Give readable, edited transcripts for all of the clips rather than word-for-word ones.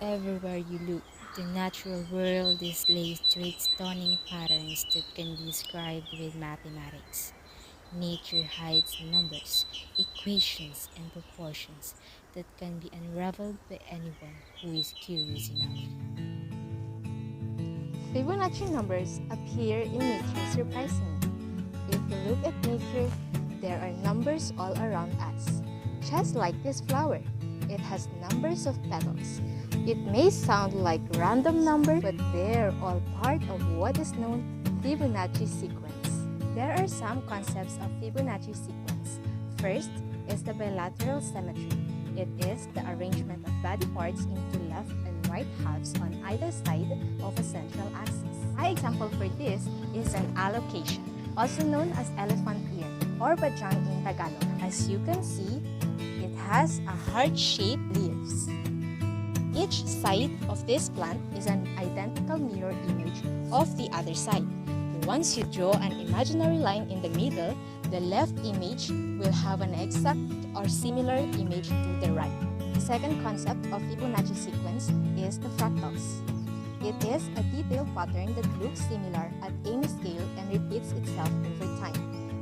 Everywhere you look, the natural world displays with stunning patterns that can be described with mathematics. Nature hides numbers, equations, and proportions that can be unraveled by anyone who is curious enough. Fibonacci numbers appear in nature surprisingly. If you look at nature, there are numbers all around us. Just like this flower, it has numbers of petals. It may sound like random numbers, but they're all part of what is known Fibonacci sequence. There are some concepts of Fibonacci sequence. First is the bilateral symmetry. It is the arrangement of body parts into left and right halves on either side of a central axis. My example for this is an allocation, also known as elephant ear or bajang in Tagalog. As you can see, it has a heart-shaped leaves. Each side of this plant is an identical mirror image of the other side. Once you draw an imaginary line in the middle, the left image will have an exact or similar image to the right. The second concept of Fibonacci sequence is the fractals. It is a detailed pattern that looks similar at any scale and repeats itself over time.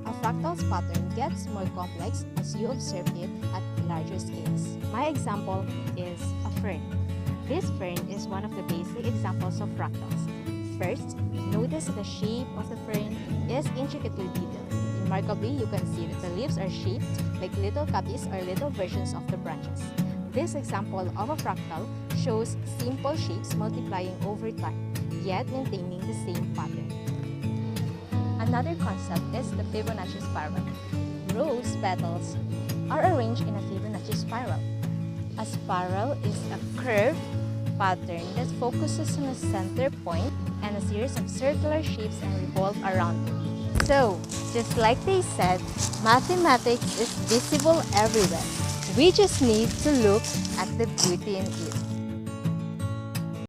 A fractal's pattern gets more complex as you observe it at larger scales. My example is a fern. This fern is one of the basic examples of fractals. First, notice the shape of the fern is intricately detailed. Remarkably, you can see that the leaves are shaped like little copies or little versions of the branches. This example of a fractal shows simple shapes multiplying over time, yet maintaining the same pattern. Another concept is the Fibonacci spiral. Rose petals are arranged in a Fibonacci spiral. A spiral is a curved pattern that focuses on a center point and a series of circular shapes and revolve around it. So, just like they said, mathematics is visible everywhere. We just need to look at the beauty in it.